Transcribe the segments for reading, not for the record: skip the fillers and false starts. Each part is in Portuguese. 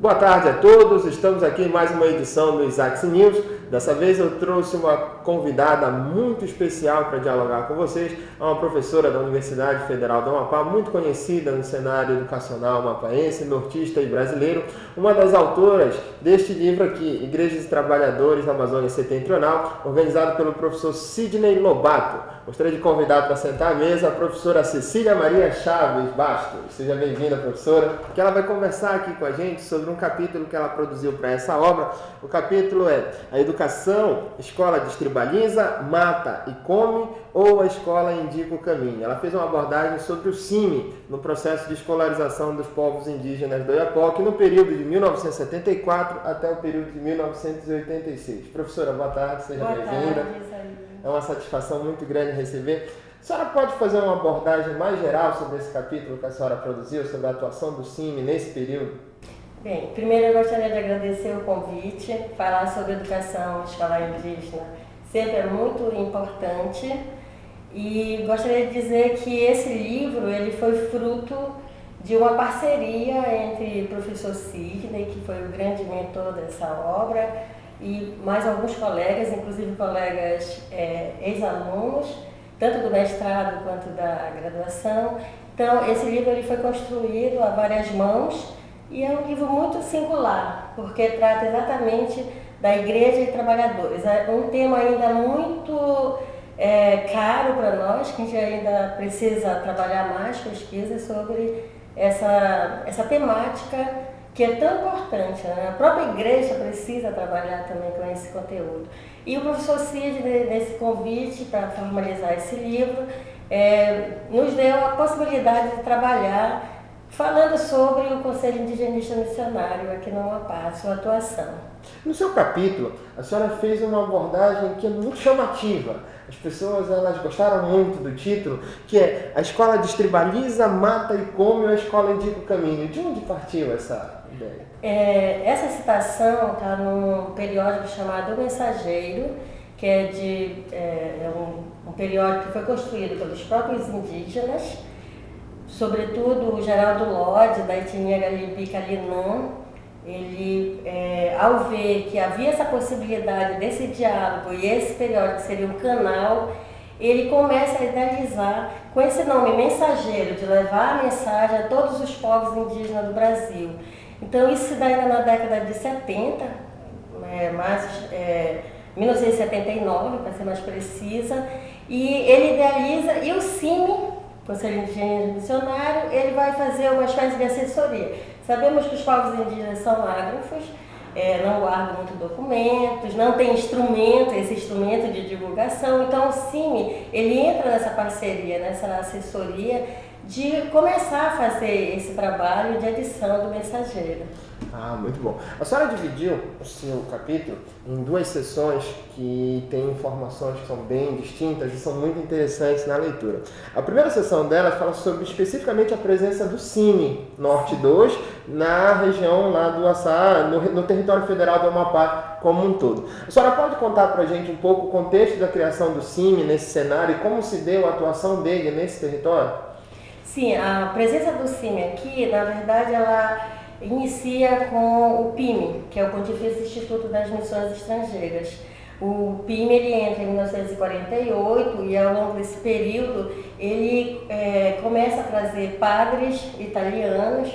Boa tarde a todos, estamos aqui em mais uma edição do Isaacs News. Dessa vez eu trouxe uma convidada muito especial para dialogar com vocês, uma professora da Universidade Federal do Amapá, muito conhecida no cenário educacional amapaense, nortista e brasileiro, uma das autoras deste livro aqui, Igrejas e Trabalhadores na Amazônia Setentrional, organizado pelo professor Sidney Lobato. Gostaria de convidar para sentar à mesa a professora Cecília Maria Chaves Bastos. Seja bem-vinda, professora, que ela vai conversar aqui com a gente sobre um capítulo que ela produziu para essa obra. O capítulo é A Educação, Escola Destribaliza, Mata e Come, ou a Escola Indica o Caminho. Ela fez uma abordagem sobre o CIMI no processo de escolarização dos povos indígenas do Oiapoque no período de 1974 até o período de 1986. Professora, boa tarde, seja bem-vinda. É uma satisfação muito grande receber. A senhora pode fazer uma abordagem mais geral sobre esse capítulo que a senhora produziu, sobre a atuação do CIMI nesse período? Bem, primeiro eu gostaria de agradecer o convite. Falar sobre educação escolar indígena sempre é muito importante. E gostaria de dizer que esse livro ele foi fruto de uma parceria entre o professor Sidney, que foi o grande mentor dessa obra, e mais alguns colegas, inclusive colegas ex-alunos, tanto do mestrado quanto da graduação. Então, esse livro ele foi construído a várias mãos e é um livro muito singular, porque trata exatamente da Igreja e Trabalhadores. É um tema ainda muito caro para nós, que a gente ainda precisa trabalhar mais pesquisas sobre essa temática que é tão importante, né? A própria igreja precisa trabalhar também com esse conteúdo. E o professor Sidney, nesse convite para formalizar esse livro, nos deu a possibilidade de trabalhar falando sobre o Conselho Indigenista Missionário aqui no Amapá, sua atuação. No seu capítulo, a senhora fez uma abordagem que é muito chamativa. As pessoas elas gostaram muito do título, que é A Escola Destribaliza, Mata e Come, ou a Escola Indica o Caminho. De onde partiu essa ideia? Essa citação está num periódico chamado O Mensageiro, que é um periódico que foi construído pelos próprios indígenas, sobretudo o Geraldo Lodge, da etnia Galibi-Calinã. Ele, ao ver que havia essa possibilidade desse diálogo e esse periódico seria um canal, ele começa a idealizar com esse nome Mensageiro, de levar a mensagem a todos os povos indígenas do Brasil. Então isso se dá ainda na década de 70, 1979, para ser mais precisa, e ele idealiza, e o CIMI, Conselho Indígena Missionário, ele vai fazer uma espécie de assessoria. Sabemos que os povos indígenas são ágrafos, não guardam muito documentos, não tem esse instrumento de divulgação. Então o CIMI, ele entra nessa parceria, nessa assessoria, de começar a fazer esse trabalho de edição do Mensageiro. Ah, muito bom. A senhora dividiu o seu capítulo em duas sessões que têm informações que são bem distintas e são muito interessantes na leitura. A primeira sessão dela fala sobre especificamente a presença do CIMI Norte 2 na região lá do Açá, no território federal do Amapá como um todo. A senhora pode contar para a gente um pouco o contexto da criação do CIMI nesse cenário e como se deu a atuação dele nesse território? Sim, a presença do CIMI aqui, na verdade, ela inicia com o PIME, que é o Pontifício Instituto das Missões Estrangeiras. O PIME ele entra em 1948 e ao longo desse período ele começa a trazer padres italianos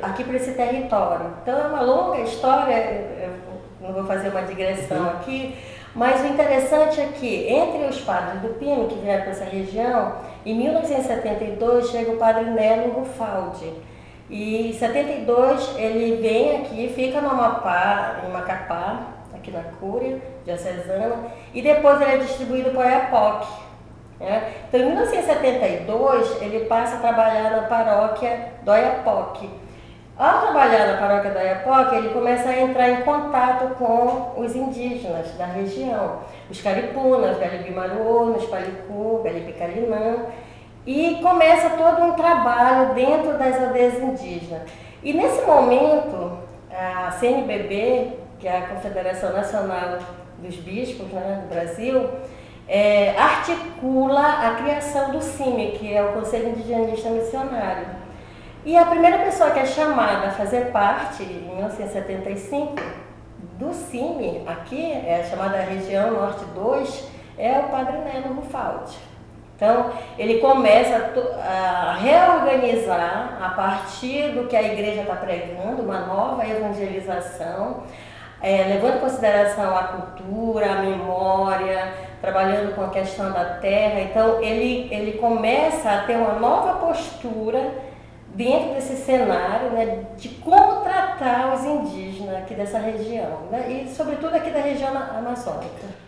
aqui para esse território. Então é uma longa história, eu não vou fazer uma digressão aqui, mas o interessante é que entre os padres do PIME que vieram para essa região, em 1972 chega o padre Nélio Rufaldi. E em 72 ele vem aqui, fica no Amapá, em Macapá, aqui na Cúria Diocesana, e depois ele é distribuído para o Oiapoque. Então em 1972 ele passa a trabalhar na paróquia do Oiapoque. Ao trabalhar na paróquia do Oiapoque, ele começa a entrar em contato com os indígenas da região, os caripunas, Galibi-Maruô, Palicu, Galibi-Calinã, e começa todo um trabalho dentro das aldeias indígenas. E nesse momento, a CNBB, que é a Confederação Nacional dos Bispos, do Brasil, articula a criação do CIMI, que é o Conselho Indigenista Missionário. E a primeira pessoa que é chamada a fazer parte, em 1975, do CIMI, aqui, é a chamada região Norte 2, é o Padre Nelo Rufaldi. Então, ele começa a reorganizar, a partir do que a igreja está pregando, uma nova evangelização, levando em consideração a cultura, a memória, trabalhando com a questão da terra. Então, ele começa a ter uma nova postura dentro desse cenário, né, de como tratar os indígenas aqui dessa região, né, e sobretudo aqui da região amazônica.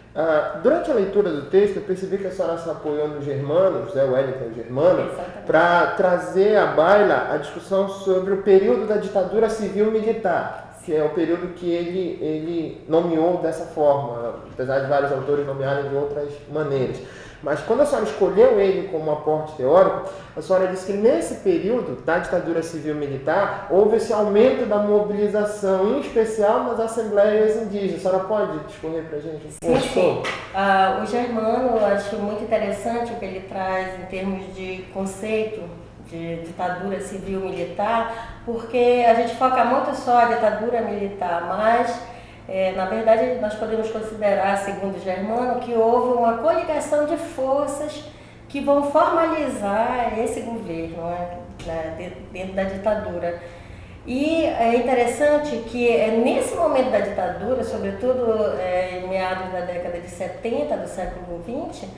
Durante a leitura do texto, eu percebi que a senhora se apoiou nos Germanos, o Wellington Germano, para trazer à baila a discussão sobre o período da ditadura civil-militar, que é o período que ele nomeou dessa forma, apesar de vários autores nomearem de outras maneiras. Mas quando a senhora escolheu ele como aporte teórico, a senhora disse que nesse período da ditadura civil-militar houve esse aumento da mobilização, em especial nas assembleias indígenas. A senhora pode discorrer para a gente um pouco? Sim. O Germano, eu acho muito interessante o que ele traz em termos de conceito de ditadura civil-militar, porque a gente foca muito só a ditadura militar, mas na verdade, nós podemos considerar, segundo Germano, que houve uma coligação de forças que vão formalizar esse governo, né, dentro da ditadura. E é interessante que nesse momento da ditadura, sobretudo em meados da década de 70 do século XX,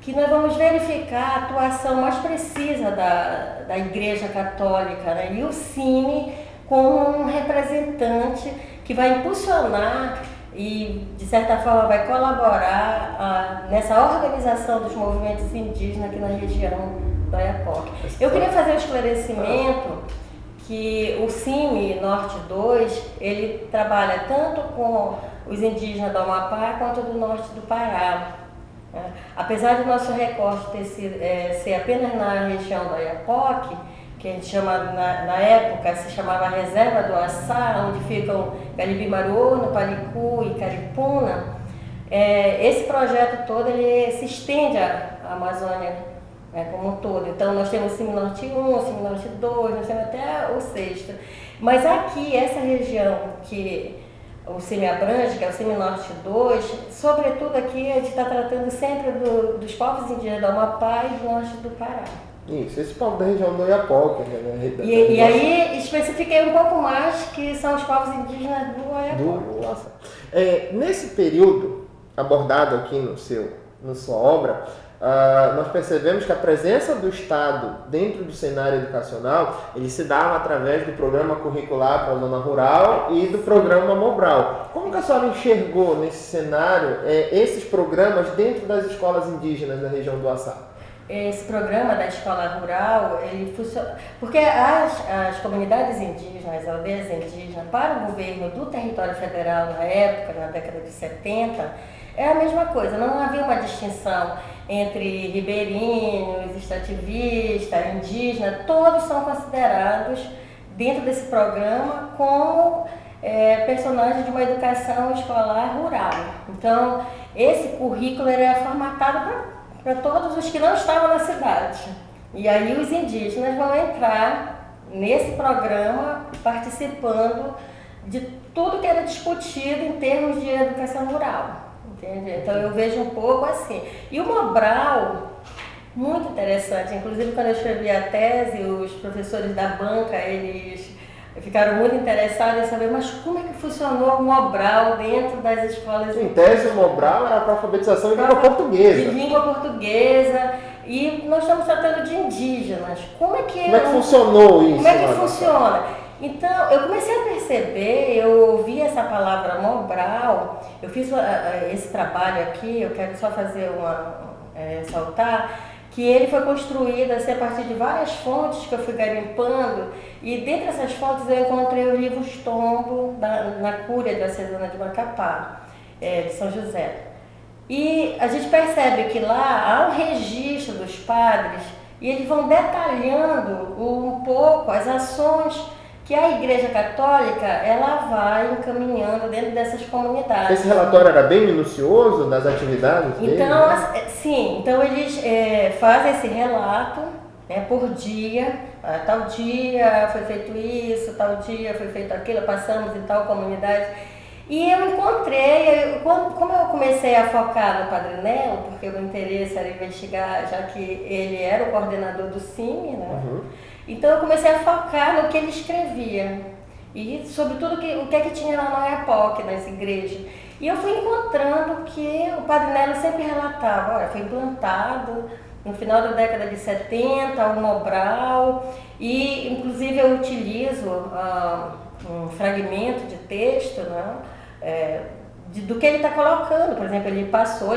que nós vamos verificar a atuação mais precisa da Igreja Católica, né, e o CIMI como um representante que vai impulsionar e, de certa forma, vai colaborar nessa organização dos movimentos indígenas aqui na região do Oiapoque. Eu queria fazer um esclarecimento que o CIMI Norte 2, ele trabalha tanto com os indígenas do Amapá quanto do norte do Pará. Apesar do nosso recorte ser apenas na região do Oiapoque, que a gente chama, na época, se chamava Reserva do Açá, onde ficam Galibimaruno, Paricu e Caripuna, esse projeto todo ele se estende à Amazônia como um todo. Então, nós temos o CIMI Norte 1, o CIMI Norte 2, nós temos até o 6º. Mas aqui, essa região que o CIMI abrange, que é o CIMI Norte 2, sobretudo aqui a gente está tratando sempre dos povos indígenas do Amapá e do norte do Pará. Isso, esse povo da região do Oiapoque. E aí especifiquei um pouco mais que são os povos indígenas do Oiapoque. Nesse período abordado aqui na sua obra, nós percebemos que a presença do Estado dentro do cenário educacional ele se dava através do programa curricular para a zona rural e do programa Mobral. Como que a senhora enxergou nesse cenário esses programas dentro das escolas indígenas da região do Açá? Esse programa da escola rural, ele funciona, porque as comunidades indígenas, as aldeias indígenas, para o governo do território federal na época, na década de 70, é a mesma coisa, não havia uma distinção entre ribeirinhos, extrativistas, indígenas, todos são considerados dentro desse programa como personagens de uma educação escolar rural. Então, esse currículo era formatado para todos os que não estavam na cidade. E aí os indígenas vão entrar nesse programa participando de tudo que era discutido em termos de educação rural. Entende? Então eu vejo um pouco assim. E o Mobral, muito interessante, inclusive quando eu escrevi a tese, os professores da banca, eles ficaram muito interessados em saber, mas como é que funcionou o Mobral dentro das escolas? Em tese, o Mobral era para alfabetização de língua portuguesa. De língua portuguesa. E nós estamos tratando de indígenas. Como é que funcionou isso? Como é que funciona? Então, eu comecei a perceber, eu ouvi essa palavra Mobral, eu fiz esse trabalho aqui, eu quero só fazer ressaltar, que ele foi construído assim, a partir de várias fontes que eu fui garimpando, e dentre essas fontes eu encontrei o livro Tombo, na Cúria da Diocesana de Macapá, de São José. E a gente percebe que lá há um registro dos padres, e eles vão detalhando um pouco as ações que a Igreja Católica ela vai encaminhando dentro dessas comunidades. Esse relatório era bem minucioso das atividades dele? Então, sim, então eles fazem esse relato né, por dia, tal dia foi feito isso, tal dia foi feito aquilo, passamos em tal comunidade. E eu encontrei, como eu comecei a focar no Padre Nelo, porque o meu interesse era investigar, já que ele era o coordenador do CIMI, né? Então eu comecei a focar no que ele escrevia e sobretudo o que é que tinha lá na Oiapoque, nas igrejas. E eu fui encontrando que o Padre Nelo sempre relatava, olha, foi implantado no final da década de 70, o Mobral, e inclusive eu utilizo um fragmento de texto, né, do que ele está colocando. Por exemplo, ele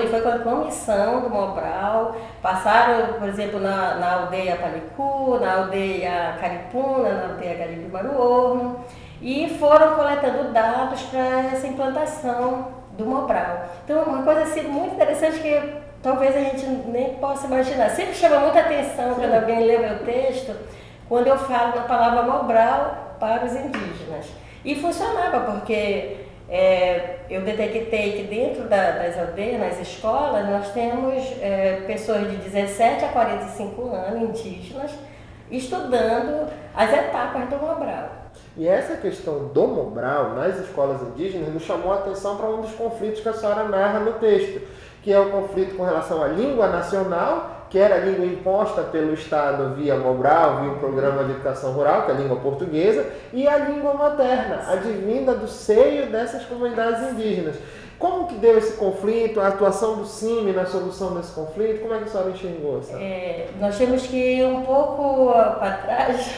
foi com a comissão do Mobral, passaram, por exemplo, na aldeia Palicu, na aldeia Caripuna, na aldeia Garibe Maruorno, e foram coletando dados para essa implantação do Mobral. Então, uma coisa assim, muito interessante que talvez a gente nem possa imaginar. Sempre chama muita atenção quando alguém lê meu texto, quando eu falo na palavra Mobral para os indígenas. E funcionava, porque eu detectei que dentro das aldeias, nas escolas, nós temos pessoas de 17 a 45 anos, indígenas, estudando as etapas do Mobral. E essa questão do Mobral nas escolas indígenas nos chamou a atenção para um dos conflitos que a senhora narra no texto, que é o conflito com relação à língua nacional, que era a língua imposta pelo Estado via Mobral, via o Programa de Educação Rural, que é a língua portuguesa, e a língua materna, advinda do seio dessas comunidades indígenas. Como que deu esse conflito, a atuação do CIMI na solução desse conflito? Como é que a senhora enxergou? Nós temos que ir um pouco para trás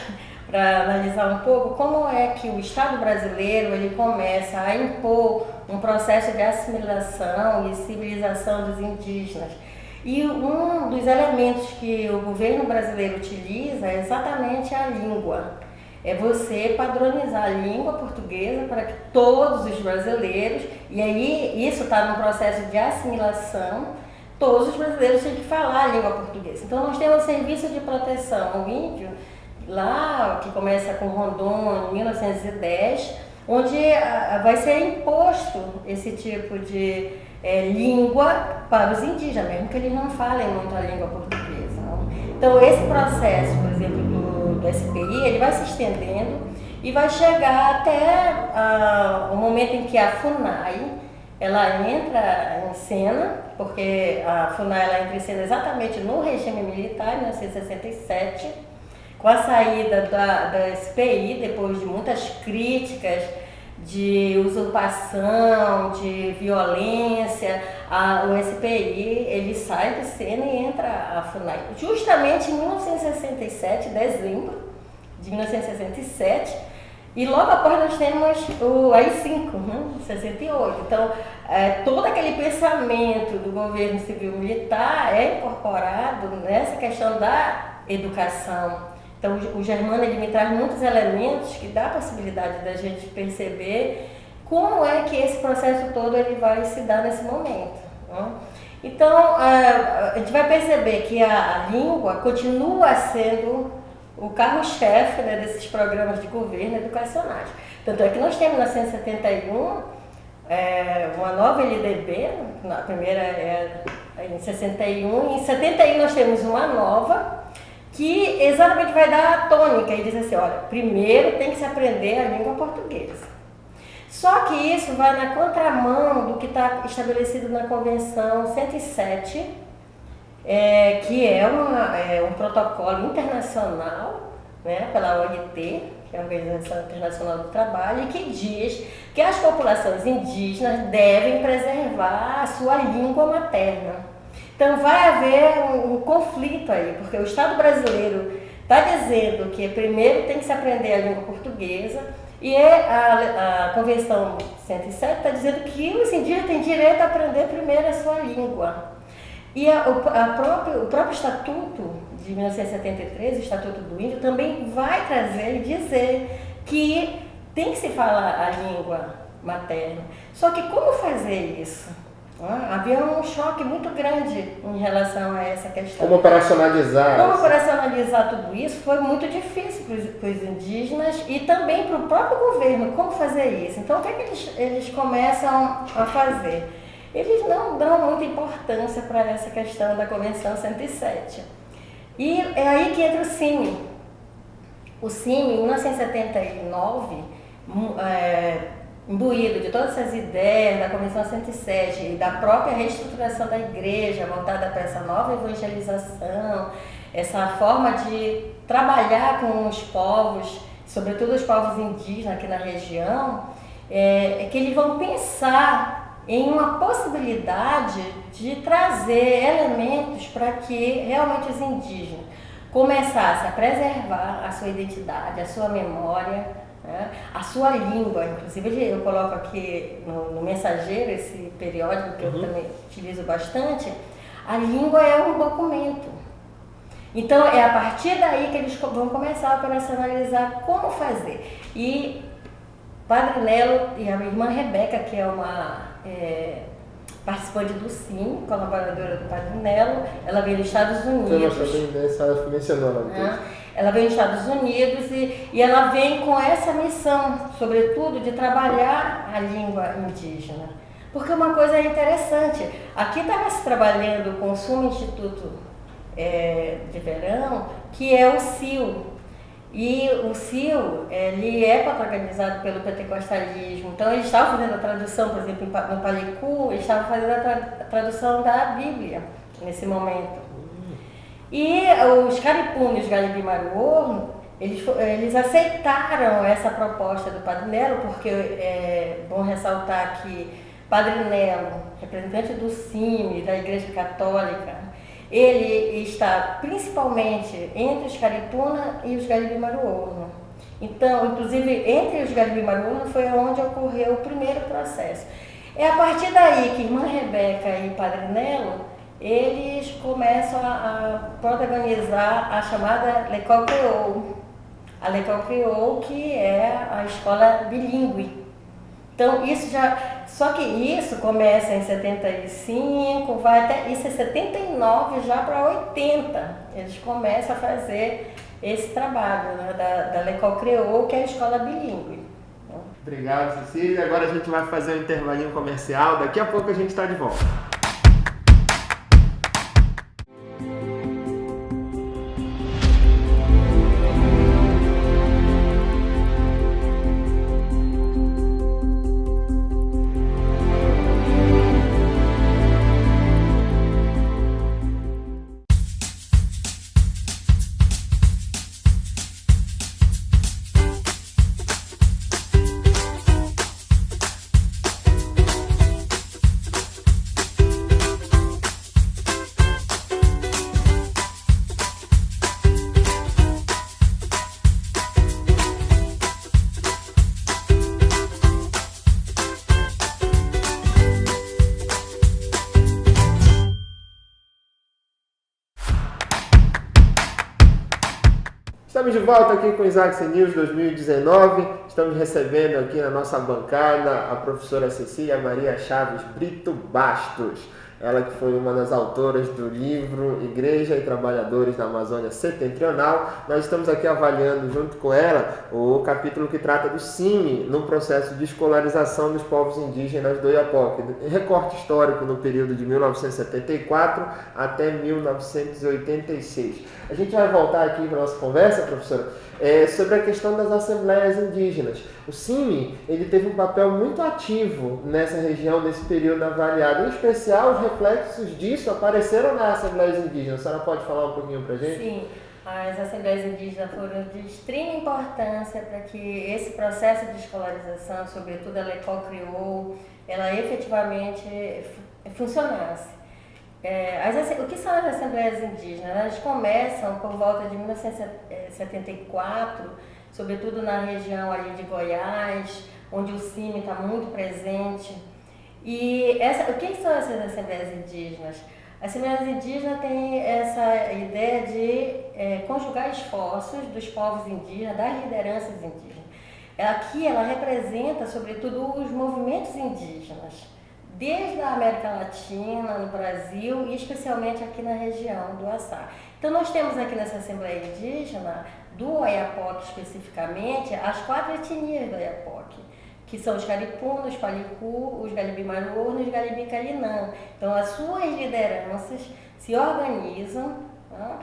para analisar um pouco como é que o Estado brasileiro ele começa a impor um processo de assimilação e civilização dos indígenas. E um dos elementos que o governo brasileiro utiliza é exatamente a língua. É você padronizar a língua portuguesa para que todos os brasileiros, e aí isso está num processo de assimilação, todos os brasileiros têm que falar a língua portuguesa. Então nós temos um serviço de proteção ao índio, lá que começa com Rondônia, em 1910, onde vai ser imposto esse tipo de língua para os indígenas, mesmo que eles não falem muito a língua portuguesa. Não? Então esse processo, por exemplo, do SPI, ele vai se estendendo e vai chegar até o momento em que a FUNAI ela entra em cena, porque a FUNAI ela entra em cena exatamente no regime militar, em 1967, com a saída da SPI, depois de muitas críticas de usurpação, de violência, o SPI ele sai de cena e entra a FUNAI. Justamente em 1967, dezembro de 1967, e logo após nós temos o AI-5, né, 68. Então, todo aquele pensamento do governo civil-militar é incorporado nessa questão da educação. Então, o Germano ele me traz muitos elementos que dá a possibilidade da gente perceber como é que esse processo todo ele vai se dar nesse momento. Né? Então, a gente vai perceber que a língua continua sendo o carro-chefe, né, desses programas de governo educacionais. Tanto é que nós temos na 171 uma nova LDB, a primeira é em 61, e em 71 nós temos uma nova, que exatamente vai dar a tônica e diz assim, olha, primeiro tem que se aprender a língua portuguesa. Só que isso vai na contramão do que está estabelecido na Convenção 107, que é um protocolo internacional, né, pela OIT, que é a Organização Internacional do Trabalho, e que diz que as populações indígenas devem preservar a sua língua materna. Então vai haver um conflito aí, porque o Estado brasileiro está dizendo que primeiro tem que se aprender a língua portuguesa e a Convenção 107 está dizendo que os indígenas têm direito a aprender primeiro a sua língua. E o próprio Estatuto de 1973, o Estatuto do Índio, também vai trazer e dizer que tem que se falar a língua materna. Só que como fazer isso? Havia um choque muito grande em relação a essa questão. Como operacionalizar? Como operacionalizar tudo isso foi muito difícil para os indígenas e também para o próprio governo, como fazer isso. Então, o que é que eles começam a fazer? Eles não dão muita importância para essa questão da Convenção 107. E é aí que entra o CIMI. O CIMI, em 1979, imbuído de todas essas ideias da Comissão 107 e da própria reestruturação da igreja, voltada para essa nova evangelização, essa forma de trabalhar com os povos, sobretudo os povos indígenas aqui na região, é que eles vão pensar em uma possibilidade de trazer elementos para que realmente os indígenas começassem a preservar a sua identidade, a sua memória, né, a sua língua. Inclusive eu coloco aqui no Mensageiro, esse periódico que eu também utilizo bastante, a língua é um documento. Então é a partir daí que eles vão começar a operacionalizar como fazer. E Padre Nelo e a minha irmã Rebeca, que é uma participante do CIMI, colaboradora do Padre Nelo, ela veio dos Estados Unidos. Ela veio dos Estados Unidos e ela vem com essa missão, sobretudo, de trabalhar a língua indígena. Porque uma coisa é interessante, aqui estava se trabalhando com o Sumo Instituto de Verão, que é o CIO. E o CIO, ele é protagonizado pelo pentecostalismo, então eles estavam fazendo a tradução, por exemplo, no Palicu, eles estavam fazendo a tradução da Bíblia nesse momento. E os Caripunos e os Galibi-Maruorno, eles aceitaram essa proposta do Padre Nelo, porque é bom ressaltar que Padre Nelo, representante do CIMI, da Igreja Católica, ele está principalmente entre os Caripuna e os Galibi-Maruorno. Então, inclusive, entre os Galibi-Maruorno foi onde ocorreu o primeiro processo. É a partir daí que irmã Rebeca e Padre Nelo, eles começam a protagonizar a chamada L'École Créole. A L'École Créole, que é a escola bilíngue. Então, só que isso começa em 75, vai até, isso é 79 já para 80, eles começam a fazer esse trabalho, né, da L'École Créole, que é a escola bilíngue. Obrigado, Cecília. Agora a gente vai fazer um intervalinho comercial, daqui a pouco a gente está de volta. Estamos de volta aqui com o Isaac News 2019. Estamos recebendo aqui na nossa bancada a professora Cecília Maria Chaves Brito Bastos. Ela que foi uma das autoras do livro Igreja e Trabalhadores na Amazônia Setentrional. Nós estamos aqui avaliando junto com ela o capítulo que trata do CIMI no processo de escolarização dos povos indígenas do Oiapoque. Recorte histórico no período de 1974 até 1986. A gente vai voltar aqui para a nossa conversa, professora, sobre a questão das assembleias indígenas. O CIMI, ele teve um papel muito ativo nessa região, nesse período avaliado. Em especial, os reflexos disso apareceram nas assembleias indígenas. A senhora pode falar um pouquinho para a gente? Sim, as assembleias indígenas foram de extrema importância para que esse processo de escolarização, sobretudo a L'École Créole, ela efetivamente funcionasse. O que são as assembleias indígenas? Elas começam por volta de 1974, sobretudo na região ali de Goiás, onde o CIMI está muito presente. E o que são essas assembleias indígenas? As assembleias indígenas têm essa ideia de conjugar esforços dos povos indígenas, das lideranças indígenas. Aqui ela representa, sobretudo, os movimentos indígenas, desde a América Latina, no Brasil e especialmente aqui na região do Açá. Então nós temos aqui nessa Assembleia Indígena, do Oiapoque especificamente, as 4 etnias do Oiapoque, que são os Caripunos, os Palicu, os Galibi-Maruorno e os Galibi-Calinã. Então as suas lideranças se organizam, né,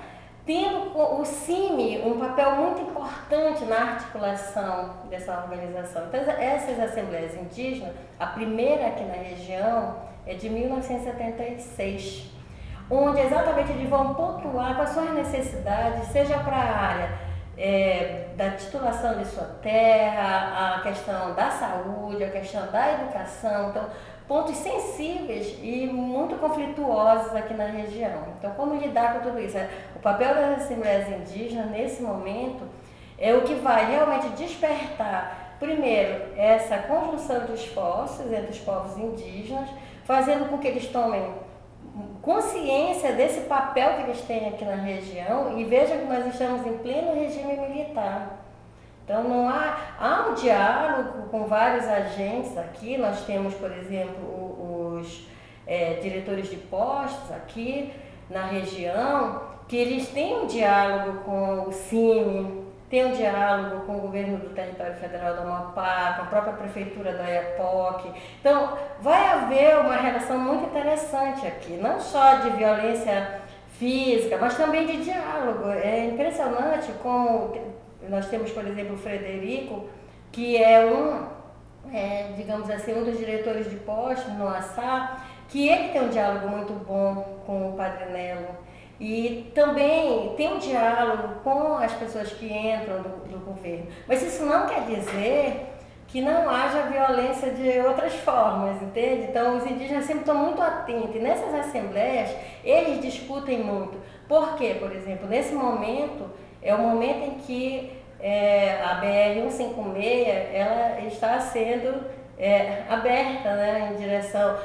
tendo o CIMI um papel muito importante na articulação dessa organização. Então, essas assembleias indígenas, a primeira aqui na região é de 1976, onde exatamente eles vão pontuar quais são as necessidades, seja para a área da titulação de sua terra, a questão da saúde, a questão da educação, então pontos sensíveis e muito conflituosos aqui na região. Então, como lidar com tudo isso? O papel das assembleias indígenas, nesse momento, é o que vai realmente despertar, primeiro, essa conjunção de esforços entre os povos indígenas, fazendo com que eles tomem consciência desse papel que eles têm aqui na região e vejam que nós estamos em pleno regime militar. Então não há um diálogo com vários agentes aqui. Nós temos, por exemplo, os diretores de postos aqui na região, que eles têm um diálogo com o CIMI, têm um diálogo com o governo do Território Federal do Amapá, com a própria prefeitura da Oiapoque. Então vai haver uma relação muito interessante aqui, não só de violência física, mas também de diálogo. É impressionante como nós temos, por exemplo, o Frederico, que é digamos assim, um dos diretores de postos no Assá, que ele tem um diálogo muito bom com o Padre Nelo. E também tem um diálogo com as pessoas que entram do governo. Mas isso não quer dizer que não haja violência de outras formas, entende? Então, os indígenas sempre estão muito atentos. E nessas assembleias, eles discutem muito. Por quê? Por exemplo, nesse momento, é o momento em que a BR-156 ela está sendo aberta, né, em direção...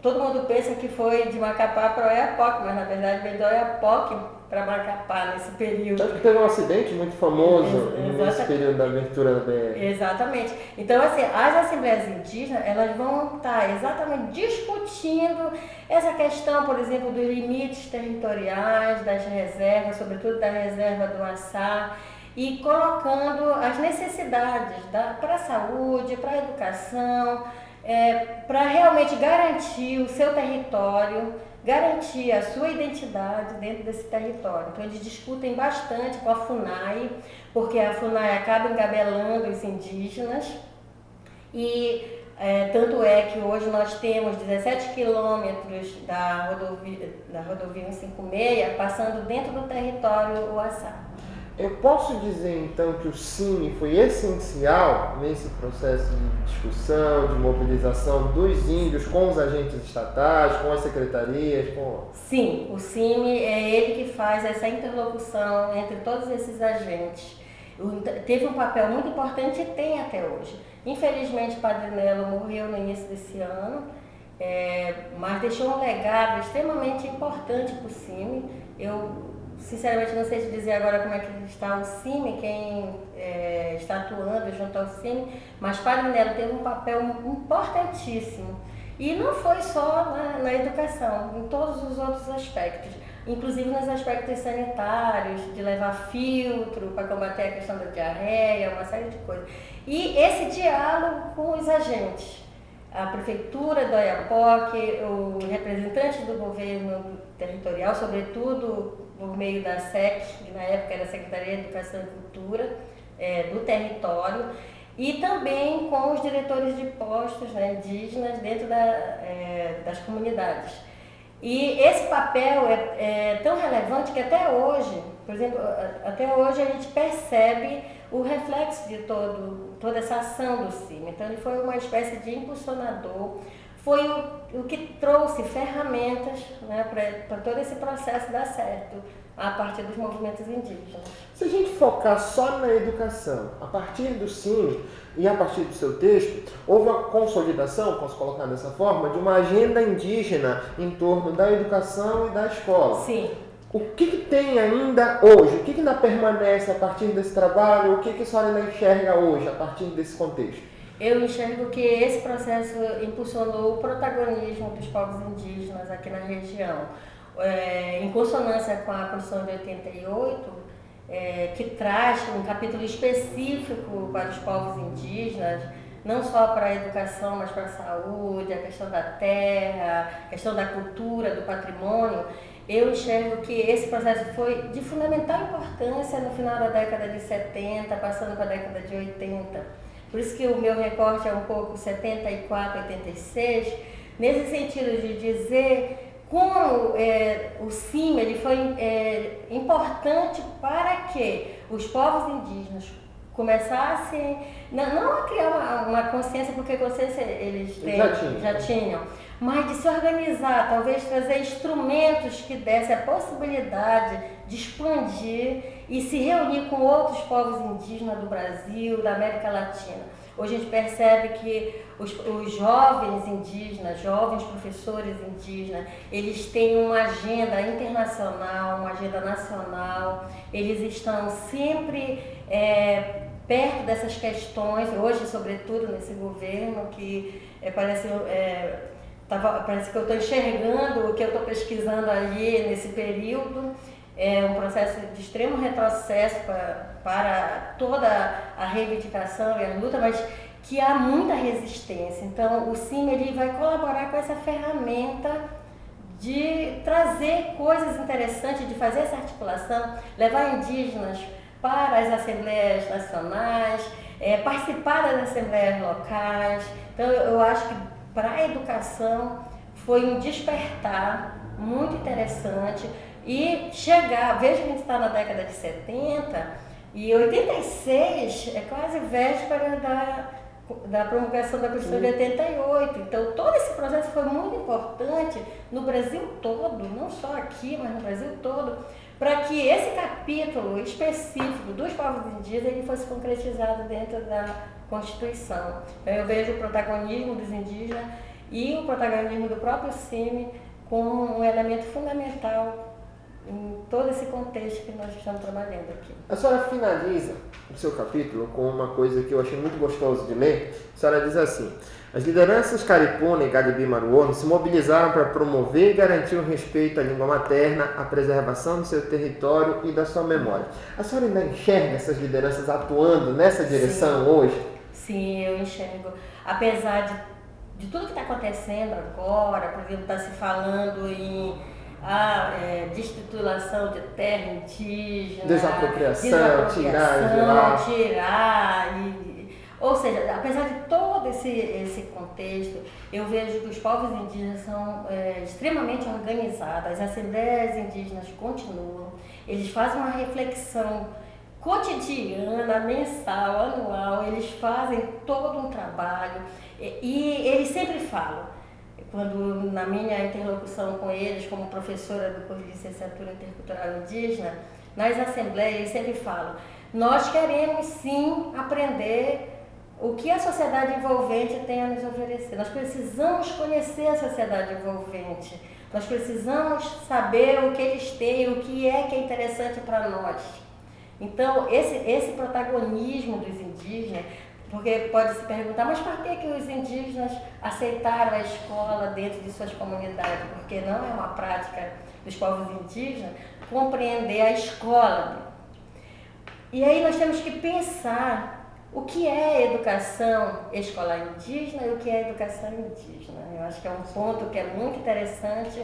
todo mundo pensa que foi de Macapá para Oiapoque, mas na verdade veio de Oiapoque para Macapá nesse período. Tanto que teve um acidente muito famoso nesse período da abertura da BR. Exatamente. Então, assim, as assembleias indígenas, elas vão estar exatamente discutindo essa questão, por exemplo, dos limites territoriais, das reservas, sobretudo da reserva do Assá, e colocando as necessidades para a saúde, para a educação, para realmente garantir o seu território, garantir a sua identidade dentro desse território. Então eles discutem bastante com a FUNAI, porque a FUNAI acaba engabelando os indígenas e tanto é que hoje nós temos 17 quilômetros da rodovia 156 passando dentro do território Uaçá. Eu posso dizer então que o CIMI foi essencial nesse processo de discussão, de mobilização dos índios com os agentes estatais, com as secretarias? Sim, o CIMI é ele que faz essa interlocução entre todos esses agentes. Teve um papel muito importante e tem até hoje. Infelizmente, o Padre Nelo morreu no início desse ano, mas deixou um legado extremamente importante para o CIMI. Eu sinceramente não sei te dizer agora como é que está o CIMI, quem está atuando junto ao CIMI, mas Padre Nelo teve um papel importantíssimo. E não foi só na educação, em todos os outros aspectos, inclusive nos aspectos sanitários, de levar filtro para combater a questão da diarreia, uma série de coisas. E esse diálogo com os agentes, a prefeitura do Oiapoque, o representante do governo territorial, sobretudo por meio da SEC, que na época era a Secretaria de Educação e Cultura do território, e também com os diretores de postos, né, indígenas dentro das comunidades. E esse papel é tão relevante que até hoje, por exemplo, até hoje a gente percebe o reflexo de toda essa ação do CIMI. Então ele foi uma espécie de impulsionador, foi o que trouxe ferramentas, né, para todo esse processo dar certo a partir dos movimentos indígenas. Se a gente focar só na educação, a partir do CIMI e a partir do seu texto, houve uma consolidação, posso colocar dessa forma, de uma agenda indígena em torno da educação e da escola. Sim. O que tem ainda hoje? O que ainda permanece a partir desse trabalho? O que a senhora ainda enxerga hoje a partir desse contexto? Eu enxergo que esse processo impulsionou o protagonismo dos povos indígenas aqui na região. Em consonância com a Constituição de 88, que traz um capítulo específico para os povos indígenas, não só para a educação, mas para a saúde, a questão da terra, a questão da cultura, do patrimônio. eu enxergo que esse processo foi de fundamental importância no final da década de 70, passando para a década de 80. Por isso que o meu recorte é um pouco 74, 86, nesse sentido de dizer como o CIMA ele foi importante para que os povos indígenas começassem, não a criar uma consciência, porque consciência eles já tinham, mas de se organizar, talvez trazer instrumentos que dessem a possibilidade de expandir e se reunir com outros povos indígenas do Brasil, da América Latina. Hoje a gente percebe que os jovens indígenas, jovens professores indígenas, eles têm uma agenda internacional, uma agenda nacional, eles estão sempre perto dessas questões, hoje sobretudo nesse governo, que parece que eu estou enxergando o que eu estou pesquisando ali nesse período. É um processo de extremo retrocesso para toda a reivindicação e a luta, mas que há muita resistência. Então, o CIMA ele vai colaborar com essa ferramenta de trazer coisas interessantes, de fazer essa articulação, levar indígenas para as assembleias nacionais, participar das assembleias locais. Então, eu acho que para a educação foi um despertar muito interessante. E chegar, veja que a gente está na década de 70 e 86 é quase véspera da promulgação da Constituição de 88. Então todo esse processo foi muito importante no Brasil todo, não só aqui, mas no Brasil todo, para que esse capítulo específico dos povos indígenas ele fosse concretizado dentro da Constituição. Então eu vejo o protagonismo dos indígenas e o protagonismo do próprio CIMI como um elemento fundamental em todo esse contexto que nós estamos trabalhando aqui. A senhora finaliza o seu capítulo com uma coisa que eu achei muito gostoso de ler. A senhora diz assim: as lideranças Caripuna e Garibi Maruono se mobilizaram para promover e garantir o respeito à língua materna, a preservação do seu território e da sua memória. A senhora ainda enxerga essas lideranças atuando nessa direção hoje? Sim, eu enxergo. Apesar de tudo que está acontecendo agora, por exemplo, está se falando em destituição de terra indígena, desapropriação, tirar. Ou seja, apesar de todo esse contexto, eu vejo que os povos indígenas são extremamente organizados, as assembleias indígenas continuam, eles fazem uma reflexão cotidiana, mensal, anual, eles fazem todo um trabalho e eles sempre falam. Quando na minha interlocução com eles, como professora do curso de licenciatura intercultural indígena, nas assembleias eles sempre falam: nós queremos sim aprender o que a sociedade envolvente tem a nos oferecer. Nós precisamos conhecer a sociedade envolvente. Nós precisamos saber o que eles têm, o que é interessante para nós. Então, esse protagonismo dos indígenas, porque pode se perguntar, mas por que os indígenas aceitaram a escola dentro de suas comunidades? Porque não é uma prática dos povos indígenas compreender a escola. E aí nós temos que pensar o que é educação escolar indígena e o que é educação indígena. Eu acho que é um ponto que é muito interessante.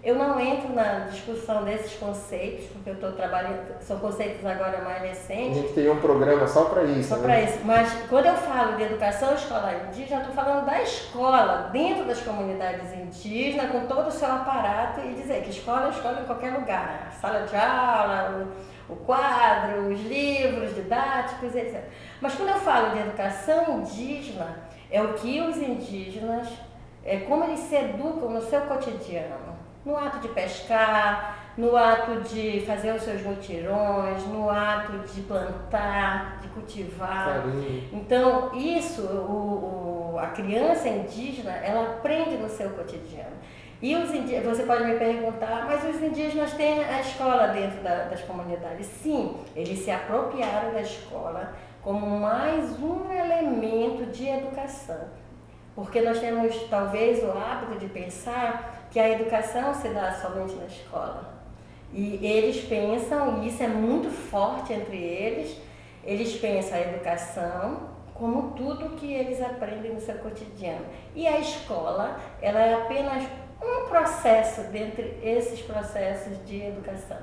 Eu não entro na discussão desses conceitos, porque eu estou trabalhando, são conceitos agora mais recentes. A gente teria um programa só para isso. Só para isso. Mas quando eu falo de educação escolar indígena, eu estou falando da escola, dentro das comunidades indígenas, com todo o seu aparato, e dizer que escola é escola em qualquer lugar. A sala de aula, o quadro, os livros didáticos, etc. Mas quando eu falo de educação indígena, é o que os indígenas, como eles se educam no seu cotidiano. No ato de pescar, no ato de fazer os seus mutirões, no ato de plantar, de cultivar. Então, isso, a criança indígena, ela aprende no seu cotidiano. E você pode me perguntar, mas os indígenas têm a escola dentro das comunidades? Sim, eles se apropriaram da escola como mais um elemento de educação. Porque nós temos, talvez, o hábito de pensar que a educação se dá somente na escola. E eles pensam, e isso é muito forte entre eles pensam a educação como tudo que eles aprendem no seu cotidiano. E a escola, ela é apenas um processo dentre esses processos de educação.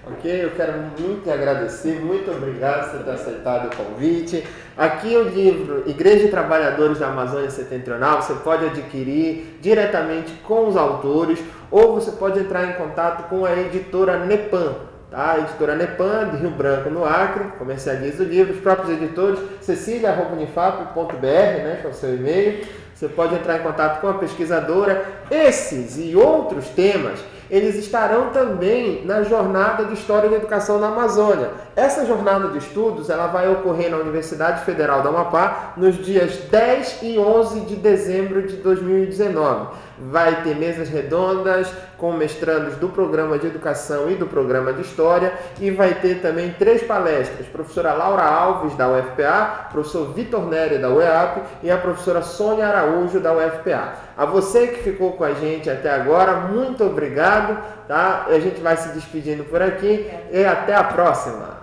Ok, eu quero muito agradecer, muito obrigado por ter aceitado o convite. Aqui o livro Igreja e Trabalhadores da Amazônia Setentrional você pode adquirir diretamente com os autores ou você pode entrar em contato com a editora Nepan. Tá? A editora Nepan, de Rio Branco, no Acre, comercializa o livro. Os próprios editores, cecilia.unifap.br, né, que é o seu e-mail. Você pode entrar em contato com a pesquisadora. Esses e outros temas, eles estarão também na Jornada de História da Educação na Amazônia. Essa jornada de estudos ela vai ocorrer na Universidade Federal do Amapá nos dias 10 e 11 de dezembro de 2019. Vai ter mesas redondas com mestrandos do programa de Educação e do programa de História e vai ter também 3 palestras. Professora Laura Alves, da UFPA, professor Vitor Nery, da UEAP e a professora Sônia Araújo, da UFPA. A você que ficou com a gente até agora, muito obrigado. Tá? A gente vai se despedindo por aqui e até a próxima.